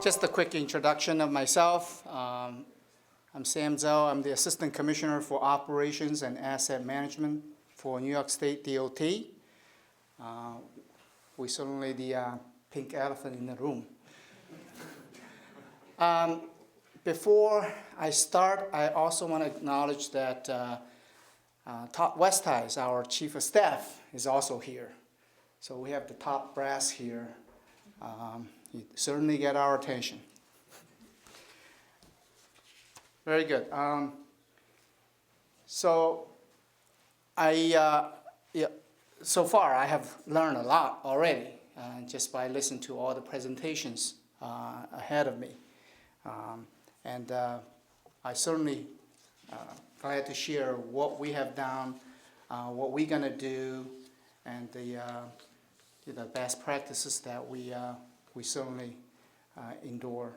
Just a quick introduction of myself. I'm Sam Zhou. I'm the Assistant Commissioner for Operations and Asset Management for New York State DOT. We're certainly the pink elephant in the room. Before I start, I also want to acknowledge that Todd Westheis, our Chief of Staff, is also here. So we have the top brass here. You certainly get our attention. Very good. So far I have learned a lot already just by listening to all the presentations ahead of me. I certainly glad to share what we have done, what we're going to do, and the best practices that we certainly endure.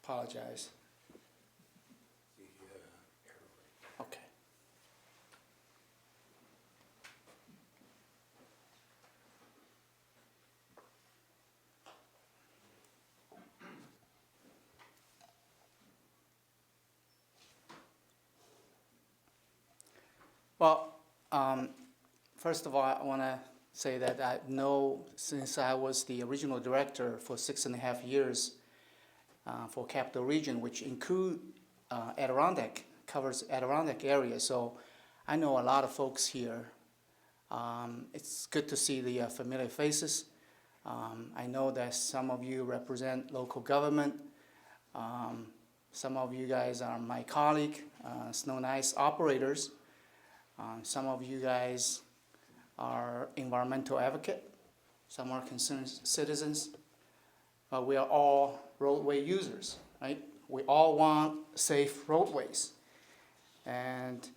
Apologize. Okay. Well, first of all, I want to say that I know since I was the original director for 6.5 years for Capital Region, which include Adirondack, covers Adirondack area. So I know a lot of folks here. It's good to see the familiar faces. I know that some of you represent local government. Some of you guys are my colleague, snow and ice operators. Some of you guys are environmental advocate. Some are concerned citizens. But we are all roadway users, right? We all want safe roadways. And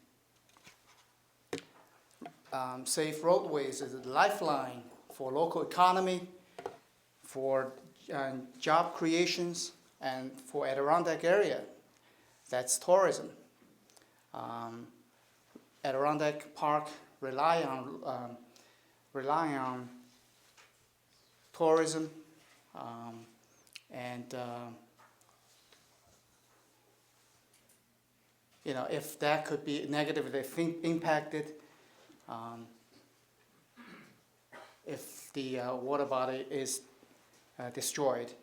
safe roadways is a lifeline for local economy, for job creations, and for Adirondack area. That's tourism. Adirondack Park rely on tourism, if that could be negatively impacted, if the water body is destroyed.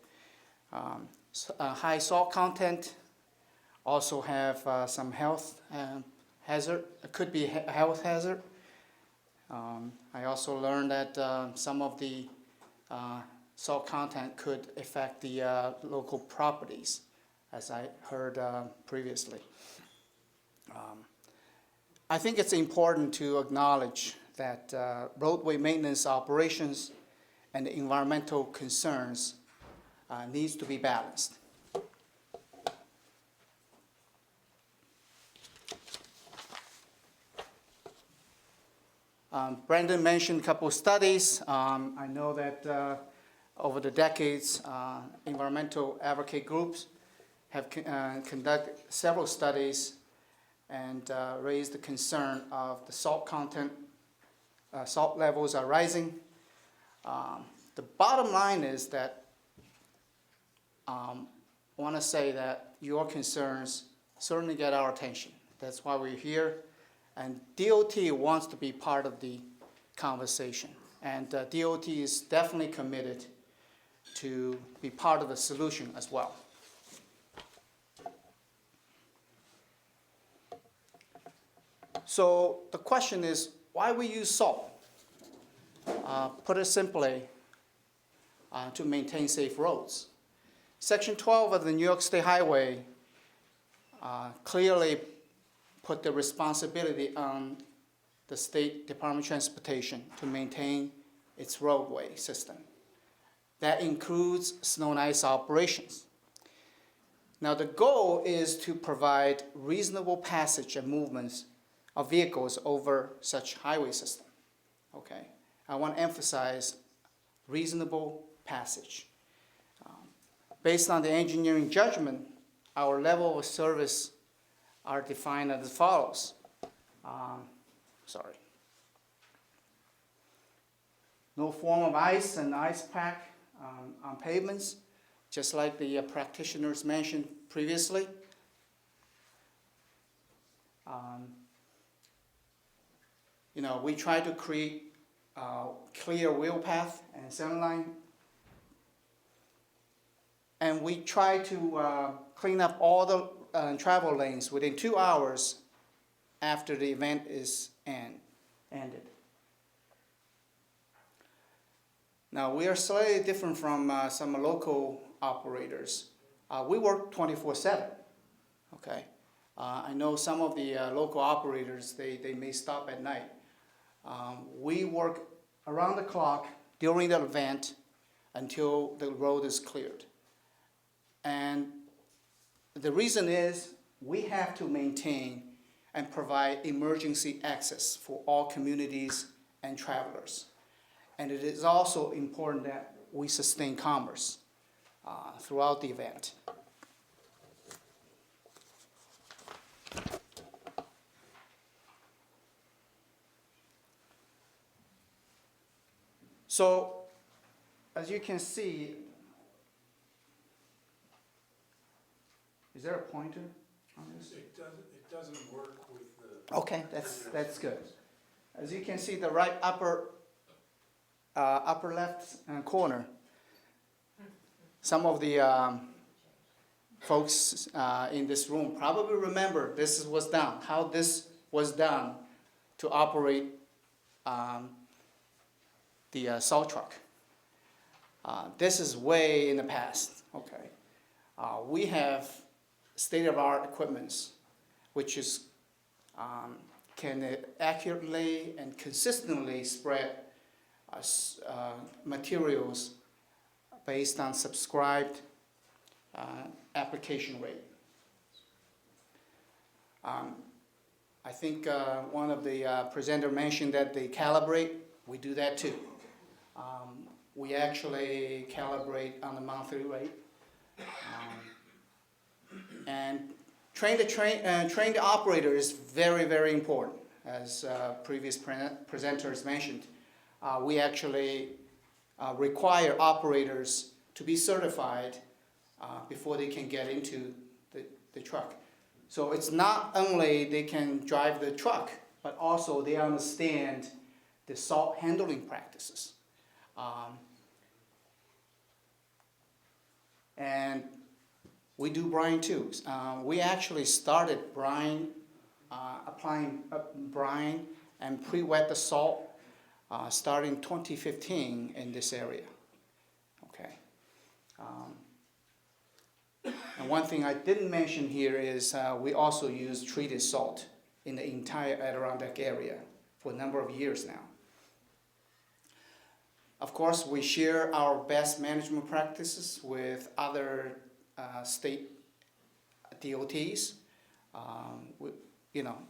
High salt content also have some health hazard. It could be a health hazard. I also learned that some of the salt content could affect the local properties, as I heard previously. I think it's important to acknowledge that roadway maintenance operations and the environmental concerns needs to be balanced. Brandon mentioned a couple of studies. I know that over the decades, environmental advocate groups have conducted several studies and raised the concern of the salt content. Salt levels are rising. The bottom line is that I want to say that your concerns certainly get our attention. That's why we're here. And DOT wants to be part of the conversation. And DOT is definitely committed to be part of the solution as well. So the question is, why we use salt? Put it simply, to maintain safe roads. Section 12 of the New York State Highway clearly put the responsibility on the State Department of Transportation to maintain its roadway system. That includes snow and ice operations. Now the goal is to provide reasonable passage and movements of vehicles over such highway system. Okay, I want to emphasize reasonable passage. Based on the engineering judgment, our level of service are defined as follows. Sorry. No form of ice and ice pack on pavements, just like the practitioners mentioned previously. We try to create clear wheel path and center line. And we try to clean up all the travel lanes within 2 hours after the event is ended. Now, we are slightly different from some local operators. We work 24/7, okay? I know some of the local operators, they may stop at night. We work around the clock during the event until the road is cleared. And the reason is we have to maintain and provide emergency access for all communities and travelers. And it is also important that we sustain commerce throughout the event. So, as you can see, is there a pointer on this? It doesn't work with the... Okay, that's good. As you can see, the right upper left corner, some of the folks in this room probably remember this was done, how this was done to operate the salt truck. This is way in the past, okay. We have state-of-the-art equipment, which is can accurately and consistently spread materials based on subscribed application rate. I think one of the presenter mentioned that they calibrate. We do that too. We actually calibrate on a monthly rate. And train the operator is very, very important, as previous presenters mentioned. We actually require operators to be certified before they can get into the truck. So it's not only they can drive the truck, but also they understand the salt handling practices. And we do brine too. We actually started applying brine and pre-wet the salt starting 2015 in this area. Okay. And one thing I didn't mention here is we also use treated salt in the entire Adirondack area for a number of years now. Of course, we share our best management practices with other state DOTs.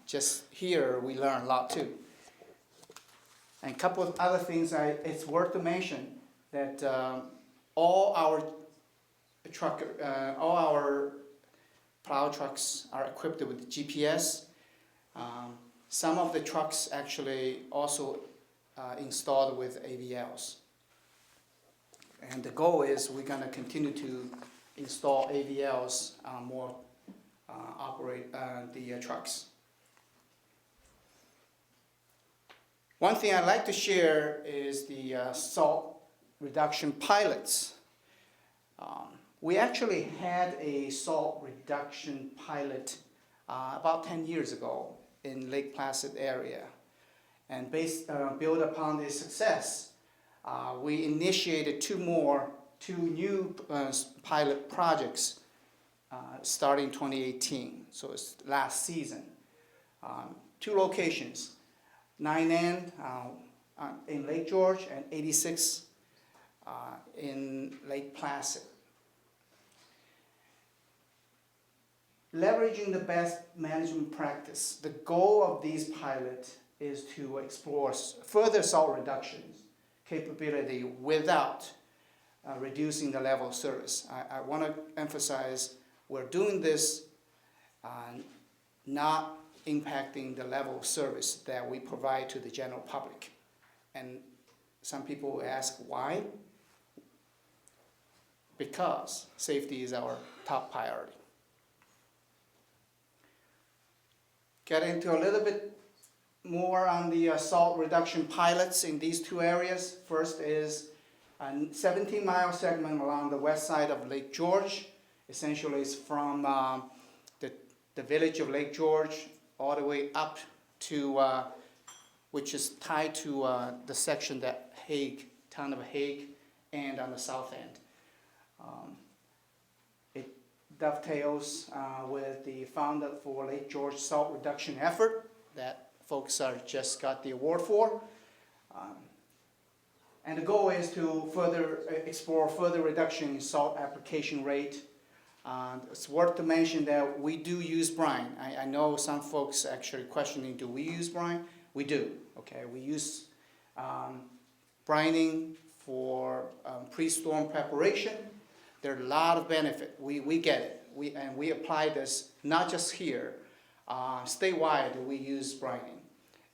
Just here we learn a lot too. And a couple of other things it's worth to mention that all our plow trucks are equipped with GPS. Some of the trucks actually also installed with AVLs. And the goal is we're going to continue to install AVLs more operate the trucks. One thing I'd like to share is the salt reduction pilots. We actually had a salt reduction pilot about 10 years ago in Lake Placid area. And built upon this success, we initiated two new pilot projects starting 2018, so it's last season. 2 locations, 9N in Lake George and 86 in Lake Placid. Leveraging the best management practice, the goal of these pilots is to explore further salt reductions capability without reducing the level of service. I want to emphasize we're doing this not impacting the level of service that we provide to the general public. And some people ask why? Because safety is our top priority. Get into a little bit more on the salt reduction pilots in these two areas. First is a 17-mile segment along the west side of Lake George. Essentially, it's from the village of Lake George all the way up to, which is tied to the section that town of Hague, and on the south end. It dovetails with the Founder for Lake George Salt Reduction effort that folks just got the award for. And the goal is to further explore further reduction in salt application rate. It's worth to mention that we do use brine. I know some folks actually questioning, do we use brine? We do, okay? We use brining for pre-storm preparation. There are a lot of benefit. We get it. And we apply this not just here. Statewide, we use brining.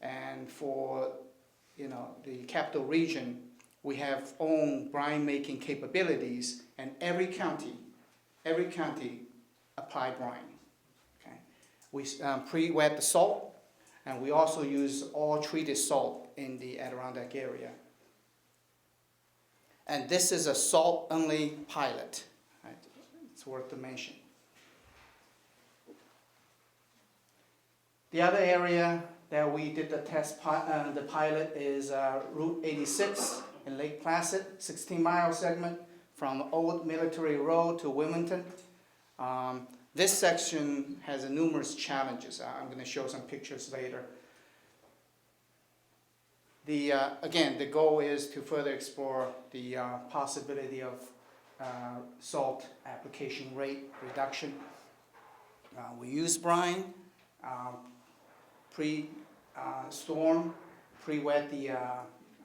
And for the capital region, we have own brine making capabilities, and every county apply brine. Okay? We pre-wet the salt, and we also use all treated salt in the Adirondack area. And this is a salt-only pilot. Right? It's worth to mention. The other area that we did the the pilot is Route 86 in Lake Placid, 16-mile segment from Old Military Road to Wilmington. This section has numerous challenges. I'm going to show some pictures later. Again, the goal is to further explore the possibility of salt application rate reduction. We use brine, pre-storm, pre-wet the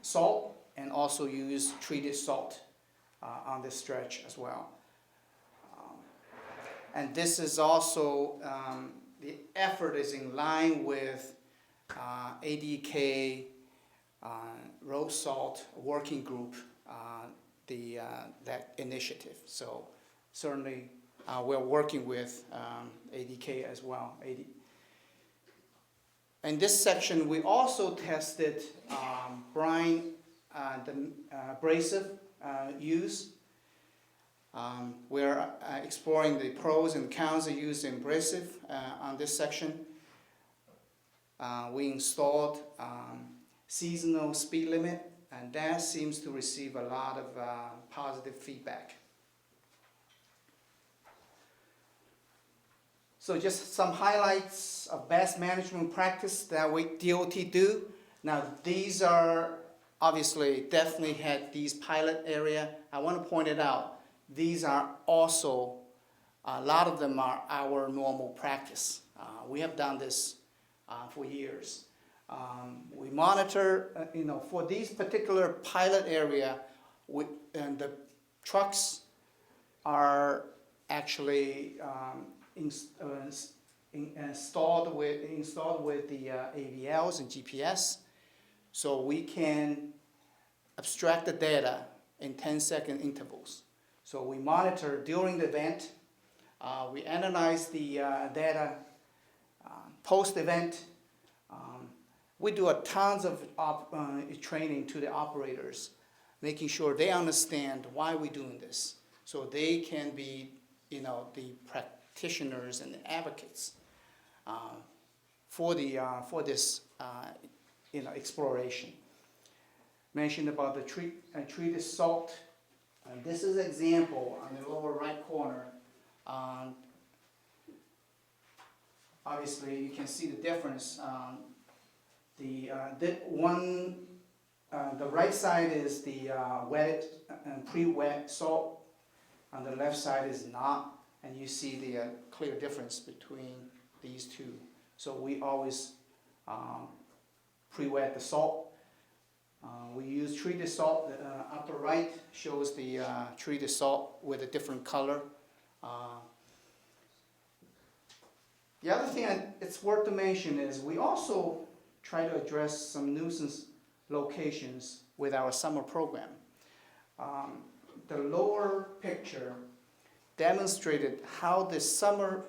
salt, and also use treated salt on this stretch as well. And this is also, the effort is in line with ADK Road Salt Working Group, that initiative. So certainly we're working with ADK as well. In this section, we also tested brine, the abrasive use. We're exploring the pros and cons of using abrasive on this section. We installed seasonal speed limit, and that seems to receive a lot of positive feedback. So just some highlights of best management practice that we DOT do. Now these are obviously definitely had these pilot area. I want to point it out. These are also, a lot of them are our normal practice. We have done this for years. We monitor, for these particular pilot area, and the trucks are actually installed with the AVLs and GPS, so we can abstract the data in 10-second intervals. So we monitor during the event, we analyze the data post-event. We do a tons of training to the operators, making sure they understand why we're doing this, so they can be, the practitioners and the advocates for this, exploration. Mentioned about the treated salt. This is an example on the lower right corner. Obviously, you can see the difference. The right side is the wet and pre-wet salt. On the left side is not, and you see the clear difference between these two. So we always pre-wet the salt. We use treated salt. The upper right shows the treated salt with a different color. The other thing it's worth to mention is we also try to address some nuisance locations with our summer program. The lower picture demonstrated how the summer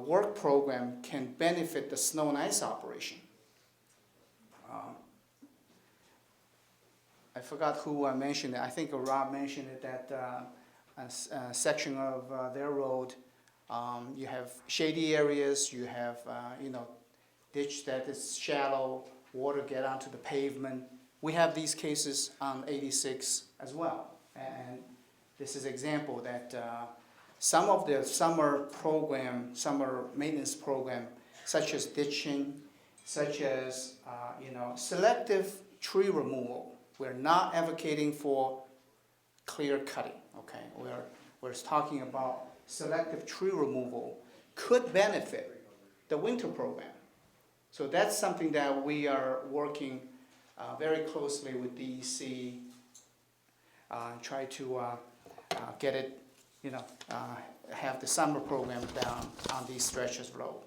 work program can benefit the snow and ice operation. I forgot who mentioned it. I think Rob mentioned it that a section of their road, you have shady areas, you have ditch that is shallow, water get onto the pavement. We have these cases on 86 as well, and this is example that some of the summer maintenance program, such as ditching, such as selective tree removal. We're not advocating for clear cutting. Okay, we're talking about selective tree removal could benefit the winter program. So that's something that we are working very closely with DEC, try to get it, have the summer program down on these stretches of road.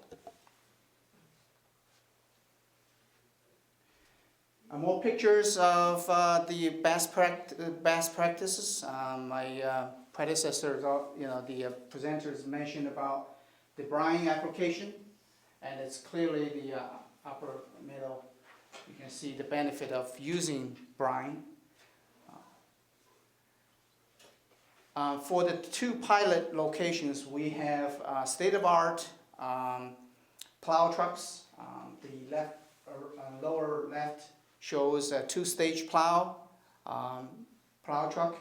More pictures of the best practices. My predecessors, the presenters mentioned about the brine application, and it's clearly the upper middle. You can see the benefit of using brine. For the two pilot locations, we have state-of-art plow trucks. The lower left shows a two-stage plow truck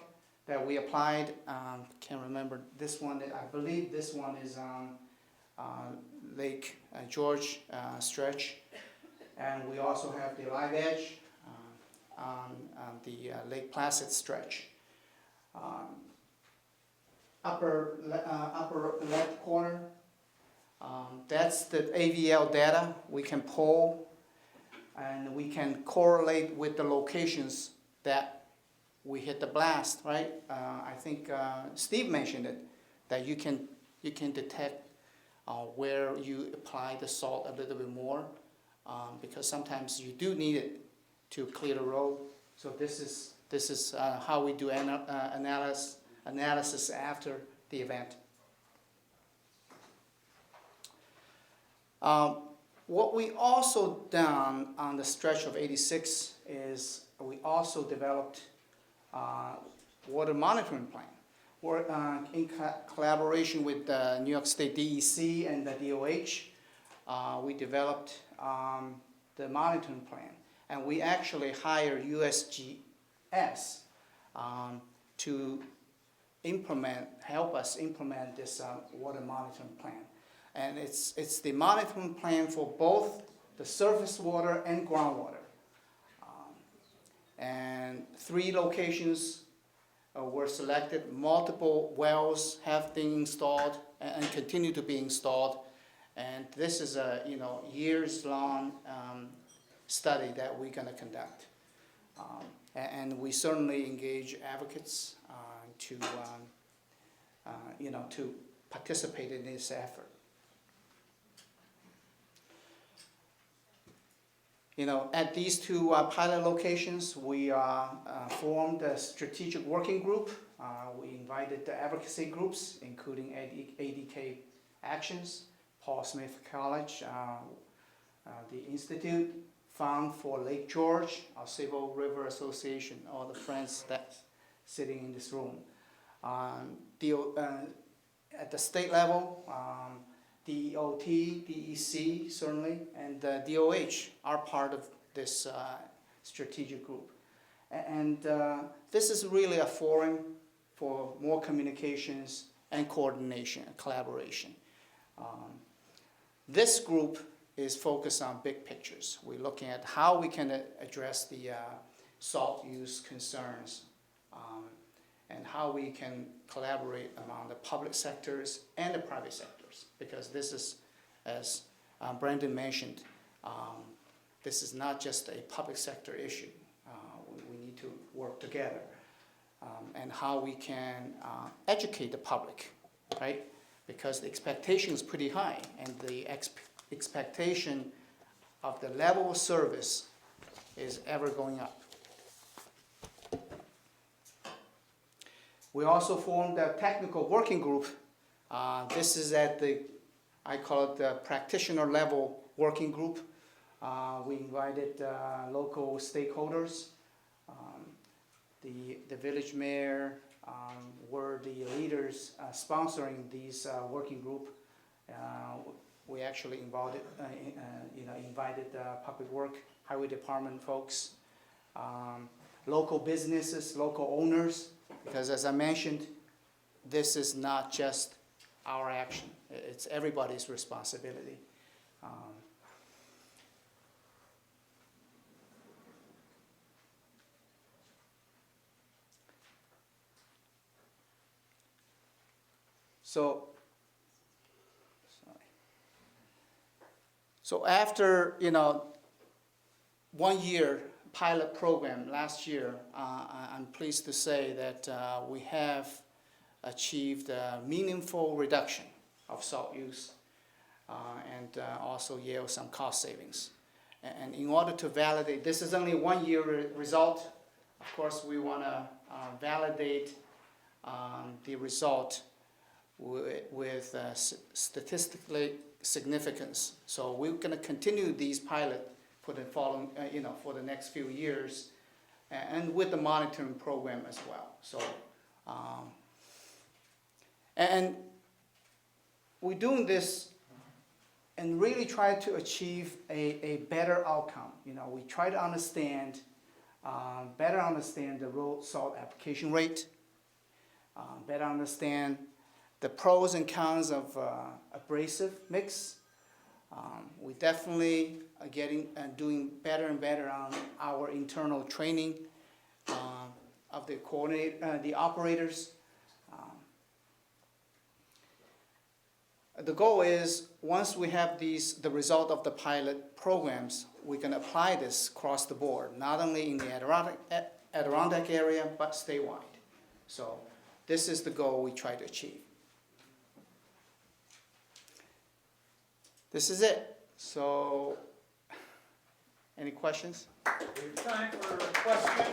that we applied. Can't remember this one. I believe this one is on Lake George stretch, and we also have the live edge on the Lake Placid stretch. Upper left corner, that's the AVL data we can pull, and we can correlate with the locations that we hit the blast, right? I think Steve mentioned it, that you can detect where you apply the salt a little bit more, because sometimes you do need it to clear the road. So this is how we do analysis after the event. What we also done on the stretch of 86 is we also developed water monitoring plan. We're in collaboration with the New York State DEC and the DOH. We developed the monitoring plan, and we actually hired USGS to help us implement this water monitoring plan. And it's the monitoring plan for both the surface water and groundwater. And 3 locations were selected. Multiple wells have been installed and continue to be installed. And this is a years-long study that we're going to conduct. And we certainly engage advocates to participate in this effort. At these 2 pilot locations, we formed a strategic working group. We invited the advocacy groups, including ADK Actions, Paul Smith College, the Institute, Fund for Lake George, our Civil River Association, all the friends that's sitting in this room. At the state level, DOT, DEC certainly, and DOH are part of this strategic group. And this is really a forum for more communications and coordination and collaboration. This group is focused on big pictures. We're looking at how we can address the salt use concerns, and how we can collaborate among the public sectors and the private sectors. Because this is, as Brandon mentioned, this is not just a public sector issue. We need to work together. And how we can educate the public, right? because the expectation is pretty high, and the expectation of the level of service is ever going up. We also formed a technical working group. This is at I call it the practitioner level working group. We invited local stakeholders. The village mayor were the leaders sponsoring these working group. We actually invited public work, highway department folks, local businesses, local owners, because as I mentioned, this is not just our action, it's everybody's responsibility. So after 1 year pilot program last year, I'm pleased to say that we have achieved a meaningful reduction of salt use and also yield some cost savings. And in order to validate, this is only 1 year result. Of course, we want to validate the result with statistically significance. So we're going to continue these pilot for the following, for the next few years, and with the monitoring program as well. So, and we're doing this and really try to achieve a better outcome. We try to understand, better understand the road salt application rate, better understand the pros and cons of abrasive mix. We definitely are doing better and better on our internal training of the operators. The goal is, once we have the result of the pilot programs, we can apply this across the board, not only in the Adirondack area, but statewide. So this is the goal we try to achieve. This is it. So, any questions? We have time for questions.